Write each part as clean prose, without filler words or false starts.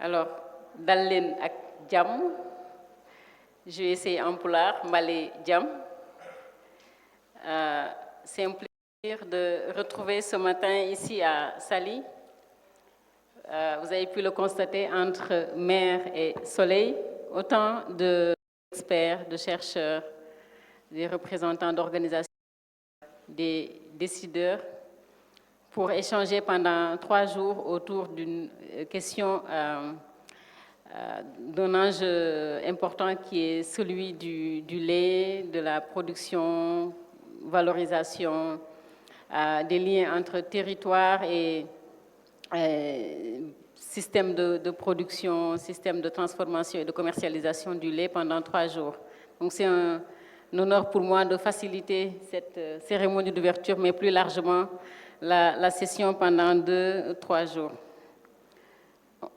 Alors, dal leen ak jàmm, je vais essayer en pulaar mbale jàmm. C'est un plaisir de retrouver ce matin ici à Saly. Vous avez pu le constater, entre mer et soleil, autant d'experts, de chercheurs, des représentants d'organisations, des décideurs, pour échanger pendant 3 jours autour d'une question d'un enjeu important qui est celui du lait, de la production, valorisation, des liens entre territoire et système de production, système de transformation et de commercialisation du lait pendant 3 jours. Donc c'est un honneur pour moi de faciliter cette cérémonie d'ouverture, mais plus largement la session pendant 2-3 jours.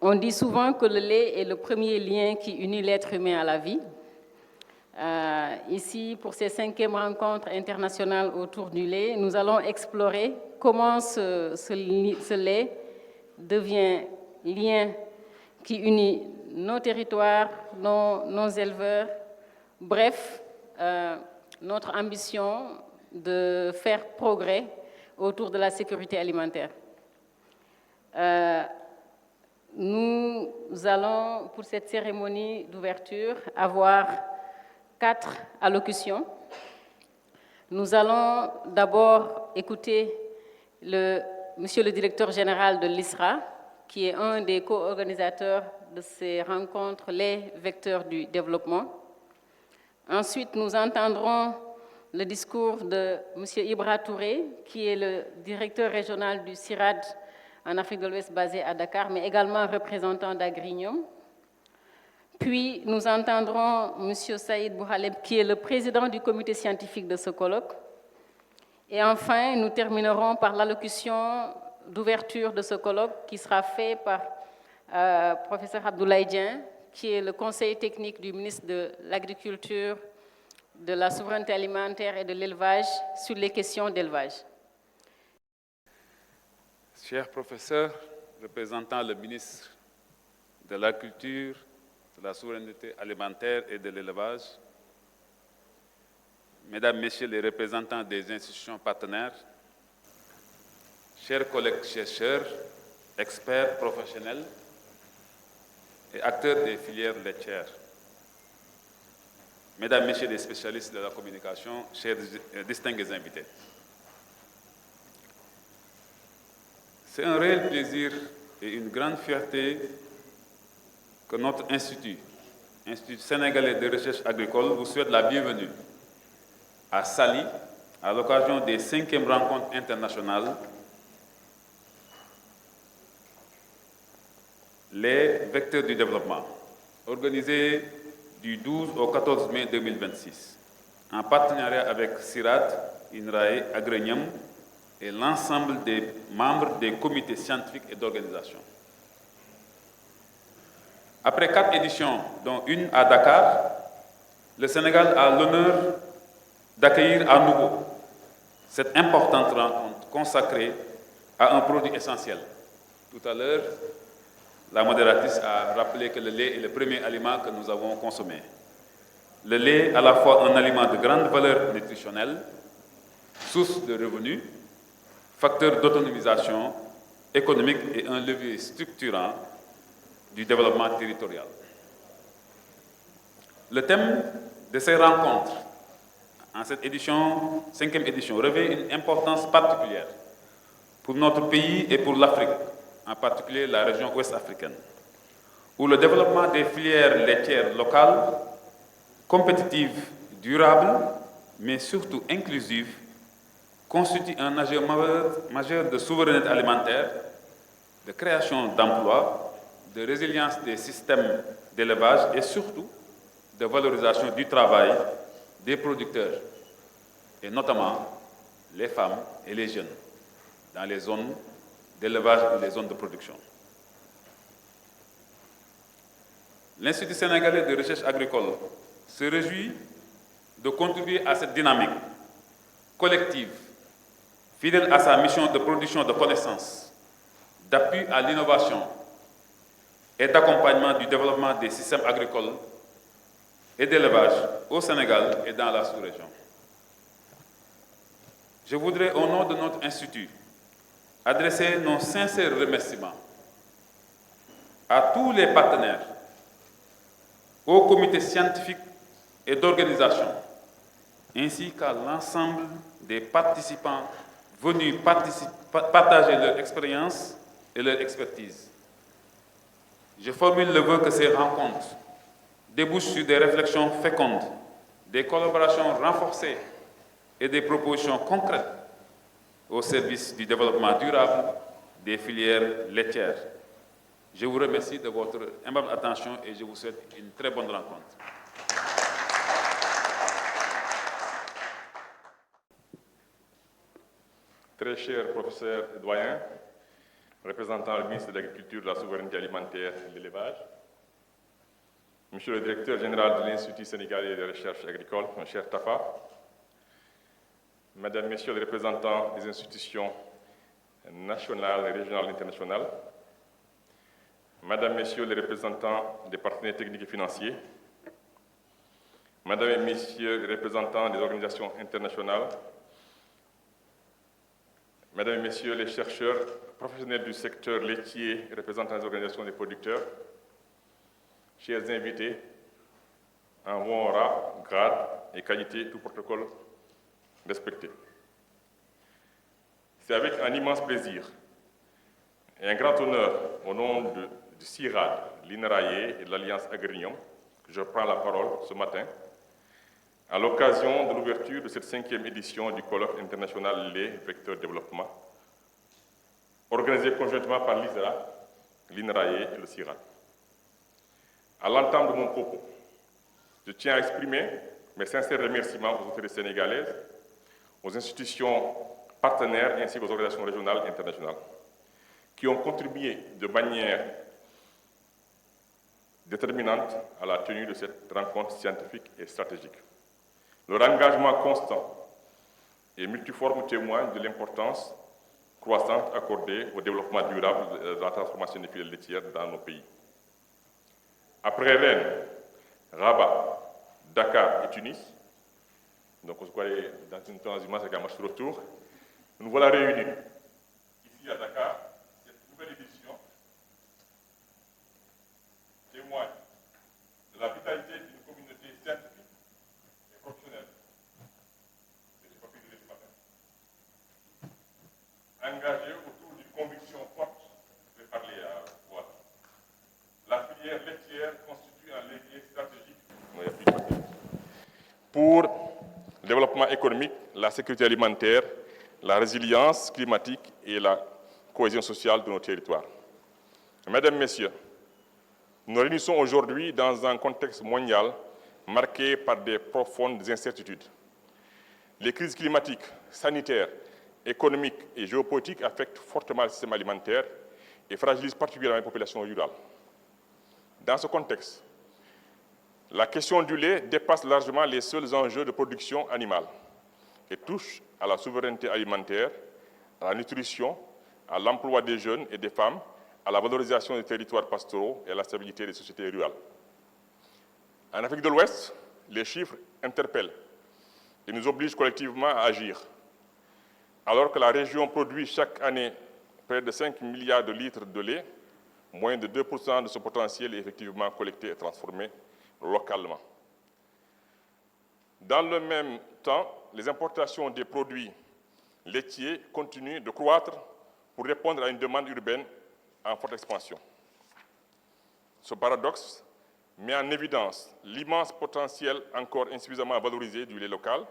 On dit souvent que le lait est le premier lien qui unit l'être humain à la vie. Ici, pour ces 5e rencontres internationales autour du lait, nous allons explorer comment ce lait devient lien qui unit nos territoires, nos éleveurs, bref, notre ambition de faire progrès autour de la sécurité alimentaire. Nous allons, pour cette cérémonie d'ouverture, avoir 4 allocutions. Nous allons d'abord écouter Monsieur le directeur général de l'ISRA, qui est un des co-organisateurs de ces rencontres, les vecteurs du développement. Ensuite, nous entendrons le discours de Monsieur Ibra Touré, qui est le directeur régional du CIRAD en Afrique de l'Ouest basé à Dakar, mais également représentant d'Agrignum. Puis, nous entendrons M. Saïd Bouhaleb, qui est le président du comité scientifique de ce colloque. Et enfin, nous terminerons par l'allocution d'ouverture de ce colloque qui sera fait par professeur Abdoulaye Dieng, qui est le conseiller technique du ministre de l'Agriculture, de la souveraineté alimentaire et de l'élevage sur les questions d'élevage. Chers professeurs, représentant le ministre de l'Agriculture, de la souveraineté alimentaire et de l'élevage, Mesdames, Messieurs les représentants des institutions partenaires, chers collègues chercheurs, experts professionnels et acteurs des filières laitières, Mesdames, Messieurs les spécialistes de la communication, chers distingués invités. C'est un réel plaisir et une grande fierté que notre Institut sénégalais de recherche agricole, vous souhaite la bienvenue à Saly, à l'occasion des 5e rencontres internationales, les vecteurs du développement, organisées du 12 au 14 mai 2026, en partenariat avec CIRAD, INRAE, Agrignum, et l'ensemble des membres des comités scientifiques et d'organisation. Après 4 éditions, dont une à Dakar, le Sénégal a l'honneur d'accueillir à nouveau cette importante rencontre consacrée à un produit essentiel. Tout à l'heure, la modératrice a rappelé que le lait est le premier aliment que nous avons consommé. Le lait est à la fois un aliment de grande valeur nutritionnelle, source de revenus, facteur d'autonomisation économique et un levier structurant du développement territorial. Le thème de ces rencontres, en cette édition, 5e édition, revêt une importance particulière pour notre pays et pour l'Afrique, en particulier la région ouest africaine, où le développement des filières laitières locales, compétitives, durables, mais surtout inclusives, constitue un enjeu majeur de souveraineté alimentaire, de création d'emplois, de résilience des systèmes d'élevage et surtout de valorisation du travail des producteurs, et notamment les femmes et les jeunes, dans les zones d'élevage et les zones de production. L'Institut sénégalais de recherche agricole se réjouit de contribuer à cette dynamique collective, fidèle à sa mission de production de connaissances, d'appui à l'innovation et d'accompagnement du développement des systèmes agricoles et d'élevage au Sénégal et dans la sous-région. Je voudrais, au nom de notre institut, adresser nos sincères remerciements à tous les partenaires, au comité scientifique et d'organisation, ainsi qu'à l'ensemble des participants venus partager leur expérience et leur expertise. Je formule le vœu que ces rencontres débouchent sur des réflexions fécondes, des collaborations renforcées et des propositions concrètes au service du développement durable des filières laitières. Je vous remercie de votre aimable attention et je vous souhaite une très bonne rencontre. Très cher professeur et doyen, représentant le ministre de l'Agriculture, de la Souveraineté alimentaire et de l'Élevage, monsieur le directeur général de l'Institut sénégalais de recherche agricole, mon cher Tafa, mesdames, messieurs les représentants des institutions nationales, régionales et internationales, mesdames, messieurs les représentants des partenaires techniques et financiers, mesdames et messieurs les représentants des organisations internationales, mesdames et messieurs les chercheurs, professionnels du secteur laitier et représentants des organisations des producteurs, chers invités, en bon rang, grade et qualité, tout protocole respecté. C'est avec un immense plaisir et un grand honneur au nom du CIRAD, l'INRAE et de l'Alliance Agrinium que je prends la parole ce matin à l'occasion de l'ouverture de cette 5e édition du colloque international lait vecteur développement, organisé conjointement par l'ISRA, l'INRAE et le CIRAD. À l'entame de mon propos, je tiens à exprimer mes sincères remerciements aux autorités sénégalaises, aux institutions partenaires ainsi qu'aux organisations régionales et internationales qui ont contribué de manière déterminante à la tenue de cette rencontre scientifique et stratégique. Leur engagement constant et multiforme témoigne de l'importance croissante accordée au développement durable de la transformation des filières laitières dans nos pays. Après Rennes, Rabat, Dakar et Tunis, donc on se croirait dans une transhumance avec un match de retour, nous voilà réunis ici à Dakar. Cette nouvelle édition témoigne de la vitalité d'une communauté scientifique et professionnelle. C'est le papier de ce matin. Engagée autour d'une conviction forte, je vais parler à voix. La filière laitière constitue un levier stratégique pour le développement économique, la sécurité alimentaire, la résilience climatique et la cohésion sociale de nos territoires. Mesdames, Messieurs, nous nous réunissons aujourd'hui dans un contexte mondial marqué par des profondes incertitudes. Les crises climatiques, sanitaires, économiques et géopolitiques affectent fortement le système alimentaire et fragilisent particulièrement les populations rurales. Dans ce contexte, la question du lait dépasse largement les seuls enjeux de production animale et touche à la souveraineté alimentaire, à la nutrition, à l'emploi des jeunes et des femmes, à la valorisation des territoires pastoraux et à la stabilité des sociétés rurales. En Afrique de l'Ouest, les chiffres interpellent et nous obligent collectivement à agir. Alors que la région produit chaque année près de 5 milliards de litres de lait, moins de 2% de ce potentiel est effectivement collecté et transformé localement. Dans le même temps, les importations des produits laitiers continuent de croître pour répondre à une demande urbaine en forte expansion. Ce paradoxe met en évidence l'immense potentiel encore insuffisamment valorisé du lait local.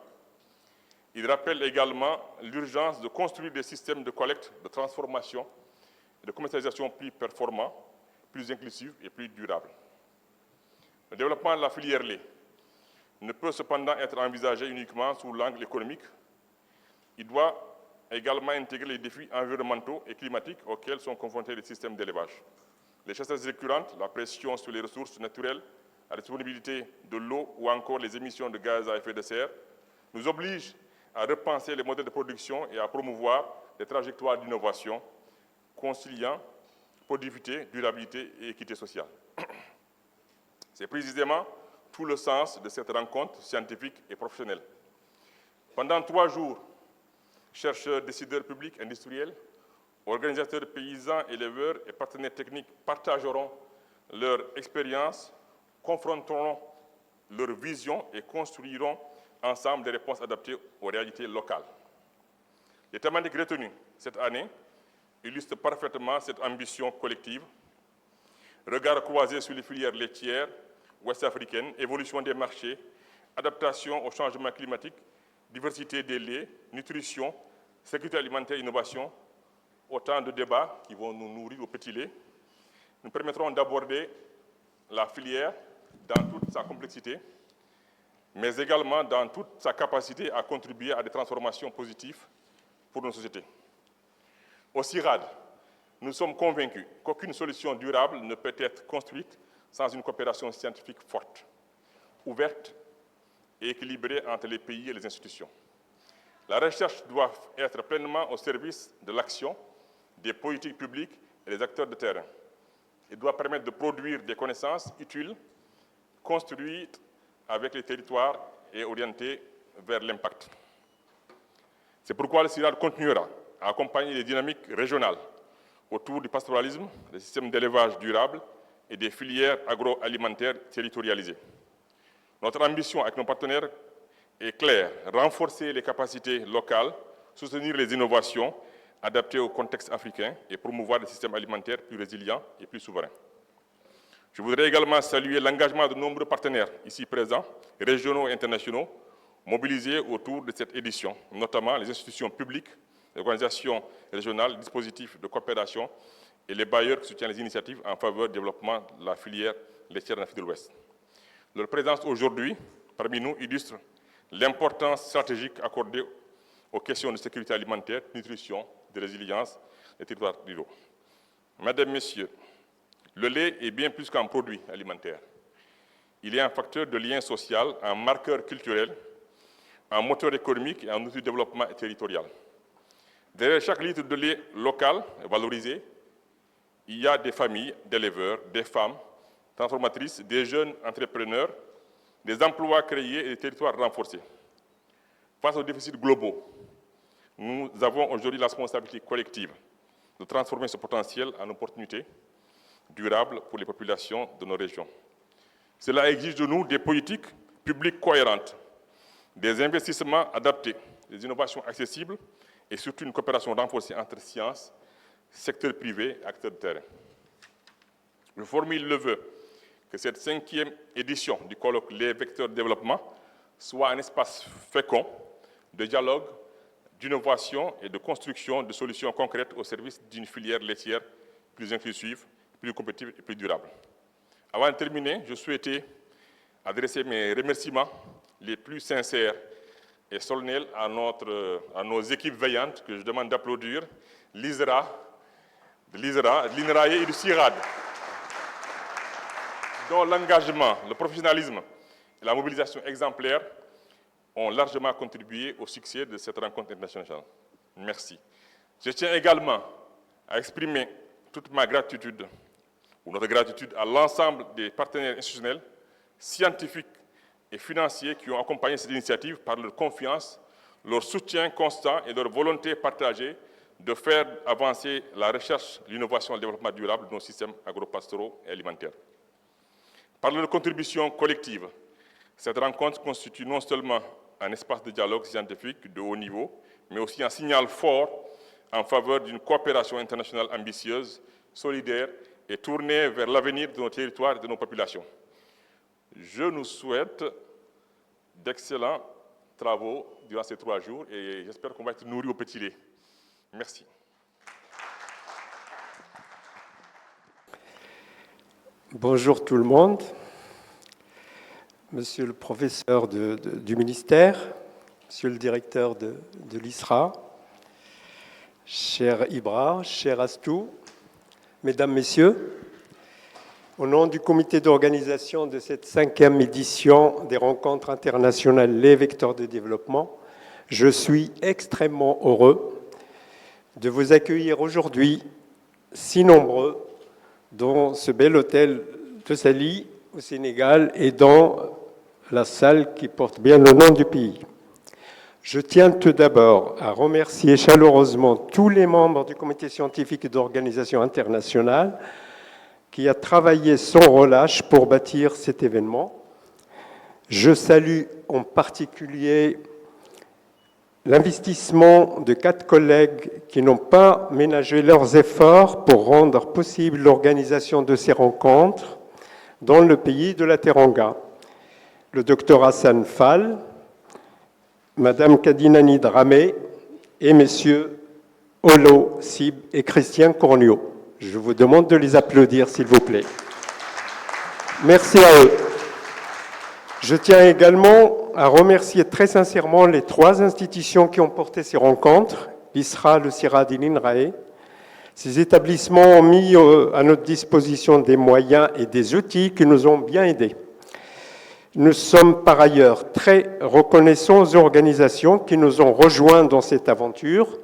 Il rappelle également l'urgence de construire des systèmes de collecte, de transformation et de commercialisation plus performants, plus inclusifs et plus durables. Le développement de la filière lait ne peut cependant être envisagé uniquement sous l'angle économique. Il doit également intégrer les défis environnementaux et climatiques auxquels sont confrontés les systèmes d'élevage. Les chasses récurrentes, la pression sur les ressources naturelles, la disponibilité de l'eau ou encore les émissions de gaz à effet de serre nous obligent à repenser les modèles de production et à promouvoir des trajectoires d'innovation conciliant productivité, durabilité et équité sociale. C'est précisément tout le sens de cette rencontre scientifique et professionnelle. Pendant 3 jours, chercheurs, décideurs publics, industriels, organisateurs paysans, éleveurs et partenaires techniques partageront leur expérience, confronteront leurs visions et construiront ensemble des réponses adaptées aux réalités locales. Les thématiques retenues cette année illustrent parfaitement cette ambition collective. Regard croisé sur les filières laitières ouest-africaines, évolution des marchés, adaptation au changement climatique, diversité des laits, nutrition, sécurité alimentaire, innovation, autant de débats qui vont nous nourrir au petit lait, nous permettront d'aborder la filière dans toute sa complexité, mais également dans toute sa capacité à contribuer à des transformations positives pour nos sociétés. Au CIRAD, nous sommes convaincus qu'aucune solution durable ne peut être construite sans une coopération scientifique forte, ouverte et équilibrée entre les pays et les institutions. La recherche doit être pleinement au service de l'action des politiques publiques et des acteurs de terrain. Elle doit permettre de produire des connaissances utiles, construites avec les territoires et orientées vers l'impact. C'est pourquoi le CIRAD continuera à accompagner les dynamiques régionales autour du pastoralisme, des systèmes d'élevage durable et des filières agroalimentaires territorialisées. Notre ambition avec nos partenaires est claire, renforcer les capacités locales, soutenir les innovations adaptées au contexte africain et promouvoir des systèmes alimentaires plus résilients et plus souverains. Je voudrais également saluer l'engagement de nombreux partenaires ici présents, régionaux et internationaux, mobilisés autour de cette édition, notamment les institutions publiques, les organisations régionales, les dispositifs de coopération et les bailleurs qui soutiennent les initiatives en faveur du développement de la filière laitière en Afrique de l'Ouest. Leur présence aujourd'hui parmi nous illustre l'importance stratégique accordée aux questions de sécurité alimentaire, de nutrition, de résilience des territoires ruraux. Mesdames, Messieurs, le lait est bien plus qu'un produit alimentaire. Il est un facteur de lien social, un marqueur culturel, un moteur économique et un outil de développement territorial. Derrière chaque litre de lait local valorisé, il y a des familles d'éleveurs, des femmes transformatrices, des jeunes entrepreneurs, des emplois créés et des territoires renforcés. Face aux déficits globaux, nous avons aujourd'hui la responsabilité collective de transformer ce potentiel en opportunité durable pour les populations de nos régions. Cela exige de nous des politiques publiques cohérentes, des investissements adaptés, des innovations accessibles et surtout une coopération renforcée entre sciences, secteur privé et acteurs de terrain. Je formule le vœu que cette 5e édition du colloque Les vecteurs de développement soit un espace fécond de dialogue, d'innovation et de construction de solutions concrètes au service d'une filière laitière plus inclusive, plus compétitive et plus durable. Avant de terminer, je souhaitais adresser mes remerciements les plus sincères et solennels à nos équipes veillantes que je demande d'applaudir, l'ISRA, de l'INRAE et du CIRAD, dont l'engagement, le professionnalisme et la mobilisation exemplaire ont largement contribué au succès de cette rencontre internationale. Merci. Je tiens également à exprimer toute ma gratitude, ou notre gratitude à l'ensemble des partenaires institutionnels, scientifiques et financiers qui ont accompagné cette initiative par leur confiance, leur soutien constant et leur volonté partagée de faire avancer la recherche, l'innovation et le développement durable de nos systèmes agropastoraux et alimentaires. Par leur contribution collective, cette rencontre constitue non seulement un espace de dialogue scientifique de haut niveau, mais aussi un signal fort en faveur d'une coopération internationale ambitieuse, solidaire et tournée vers l'avenir de nos territoires et de nos populations. Je nous souhaite d'excellents travaux durant ces 3 jours et j'espère qu'on va être nourris au petit lait. Merci. Bonjour tout le monde. Monsieur le professeur du ministère, monsieur le directeur de l'ISRA, cher Ibra, cher Astou, mesdames, messieurs, au nom du comité d'organisation de cette 5e édition des rencontres internationales Les Vecteurs de Développement, je suis extrêmement heureux de vous accueillir aujourd'hui, si nombreux, dans ce bel hôtel de Sali, au Sénégal, et dans la salle qui porte bien le nom du pays. Je tiens tout d'abord à remercier chaleureusement tous les membres du comité scientifique d'organisation internationale qui a travaillé sans relâche pour bâtir cet événement. Je salue en particulier l'investissement de 4 collègues qui n'ont pas ménagé leurs efforts pour rendre possible l'organisation de ces rencontres dans le pays de la Teranga. Le docteur Hassan Fall, Madame Kadinani Dramé et Messieurs Olo Sib et Christian Cornio. Je vous demande de les applaudir, s'il vous plaît. Merci à eux. Je tiens également à remercier très sincèrement les 3 institutions qui ont porté ces rencontres, l'ISRA, le CIRAD et l'INRAE. Ces établissements ont mis à notre disposition des moyens et des outils qui nous ont bien aidés. Nous sommes par ailleurs très reconnaissants aux organisations qui nous ont rejoints dans cette aventure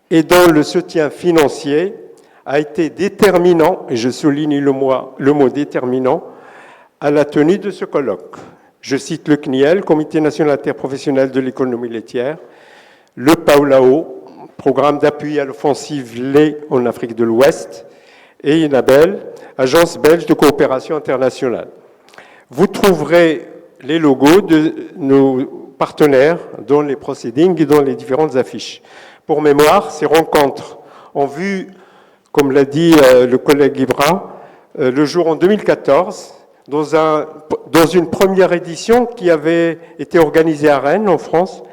et dont le soutien financier a été déterminant, et je souligne le mot déterminant, à la tenue de ce colloque. Je cite le CNIEL, Comité national interprofessionnel de l'économie laitière, le PAOLAO, Programme d'appui à l'offensive lait en Afrique de l'Ouest, et INABEL, Agence belge de coopération internationale. Vous trouverez les logos de nos partenaires dans les proceedings et dans les différentes affiches. Pour mémoire, ces rencontres ont vu, comme l'a dit le collègue Ibra, le jour en 2014, dans une première édition qui avait été organisée à Rennes, en France.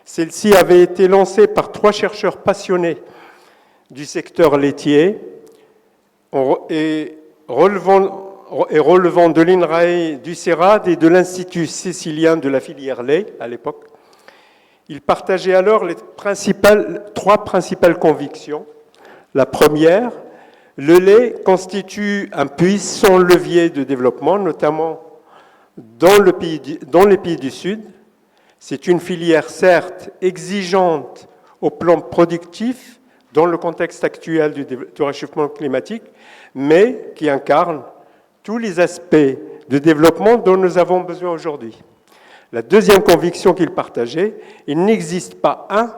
Celle-ci avait été lancée par 3 chercheurs passionnés du secteur laitier et relevant de l'INRAE, du CERAD et de l'Institut sicilien de la filière lait à l'époque. Ils partageaient alors les 3 principales convictions. La première, le lait constitue un puissant levier de développement, notamment dans les pays du Sud. C'est une filière certes exigeante au plan productif dans le contexte actuel du réchauffement climatique, mais qui incarne tous les aspects de développement dont nous avons besoin aujourd'hui. La deuxième conviction qu'il partageait, il n'existe pas un,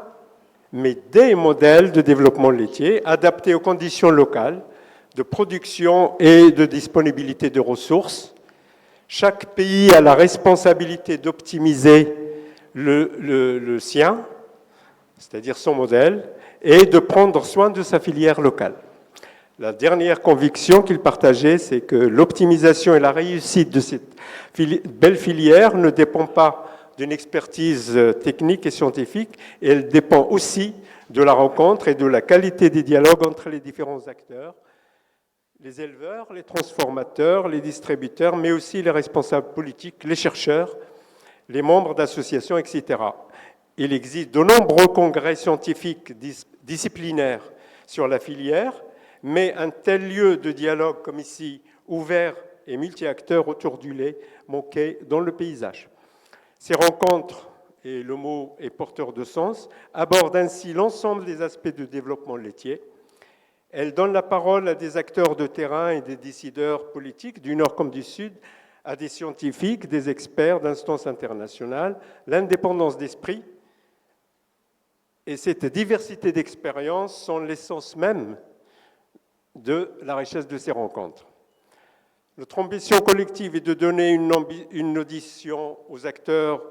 mais des modèles de développement laitier adaptés aux conditions locales de production et de disponibilité de ressources. Chaque pays a la responsabilité d'optimiser le sien, c'est-à-dire son modèle, et de prendre soin de sa filière locale. La dernière conviction qu'il partageait, c'est que l'optimisation et la réussite de cette belle filière ne dépend pas d'une expertise technique et scientifique, et elle dépend aussi de la rencontre et de la qualité des dialogues entre les différents acteurs, les éleveurs, les transformateurs, les distributeurs, mais aussi les responsables politiques, les chercheurs, les membres d'associations, etc. Il existe de nombreux congrès scientifiques disciplinaires sur la filière, mais un tel lieu de dialogue comme ici, ouvert et multi-acteurs autour du lait, manquait dans le paysage. Ces rencontres, et le mot est porteur de sens, abordent ainsi l'ensemble des aspects de développement laitier. Elles donnent la parole à des acteurs de terrain et des décideurs politiques, du Nord comme du Sud, à des scientifiques, des experts d'instances internationales, l'indépendance d'esprit. Et cette diversité d'expériences sont l'essence même de la richesse de ces rencontres. Notre ambition collective est de donner une audience aux acteurs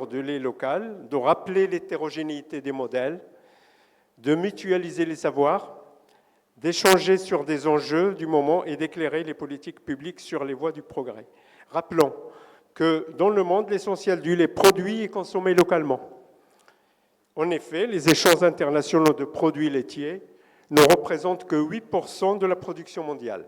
de lait local, de rappeler l'hétérogénéité des modèles, de mutualiser les savoirs, d'échanger sur des enjeux du moment et d'éclairer les politiques publiques sur les voies du progrès. Rappelons que dans le monde, l'essentiel du lait produit et consommé localement. En effet, les échanges internationaux de produits laitiers ne représentent que 8% de la production mondiale.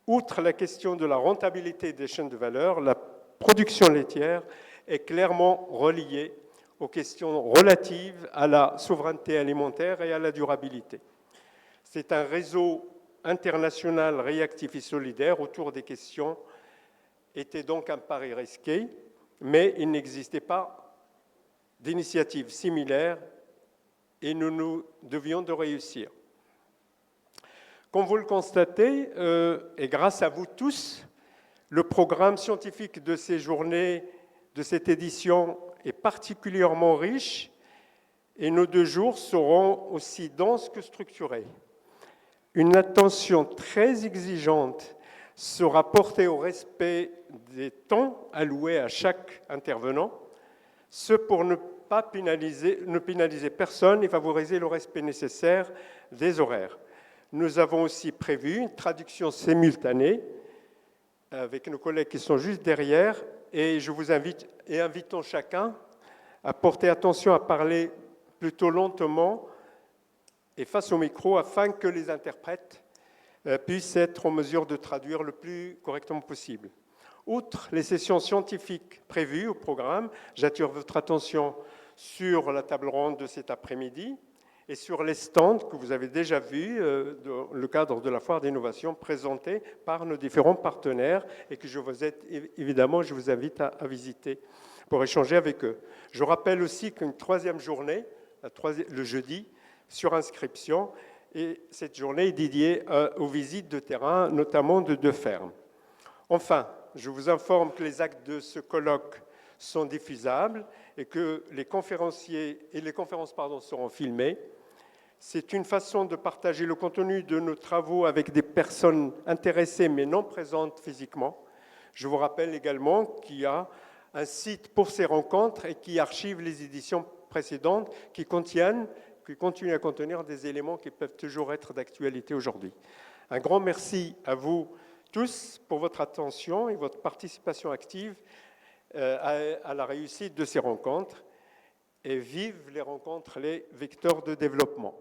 Outre la question de la rentabilité des chaînes de valeur, la production laitière est clairement reliée aux questions relatives à la souveraineté alimentaire et à la durabilité. C'est un réseau international réactif et solidaire autour des questions était donc un pari risqué, mais il n'existait pas d'initiative similaire et nous devions de réussir. Comme vous le constatez, et grâce à vous tous, le programme scientifique de ces journées, de cette édition, est particulièrement riche et nos 2 jours seront aussi denses que structurés. Une attention très exigeante sera portée au respect des temps alloués à chaque intervenant, ce pour ne pénaliser personne et favoriser le respect nécessaire des horaires. Nous avons aussi prévu une traduction simultanée avec nos collègues qui sont juste derrière et je vous invite et invitons chacun à porter attention à parler plutôt lentement et face au micro afin que les interprètes puissent être en mesure de traduire le plus correctement possible. Outre les sessions scientifiques prévues au programme, j'attire votre attention sur la table ronde de cet après-midi et sur les stands que vous avez déjà vus dans le cadre de la foire d'innovation présentée par nos différents partenaires et que je vous invite à visiter pour échanger avec eux. Je rappelle aussi qu'une 3e journée, le jeudi, sur inscription, et cette journée est dédiée aux visites de terrain, notamment de 2 fermes. Enfin, je vous informe que les actes de ce colloque sont diffusables et que les conférences seront filmées. C'est une façon de partager le contenu de nos travaux avec des personnes intéressées mais non présentes physiquement. Je vous rappelle également qu'il y a un site pour ces rencontres et qui archive les éditions précédentes qui continuent à contenir des éléments qui peuvent toujours être d'actualité aujourd'hui. Un grand merci à vous tous pour votre attention et votre participation active à la réussite de ces rencontres. Et vive les rencontres, les vecteurs de développement.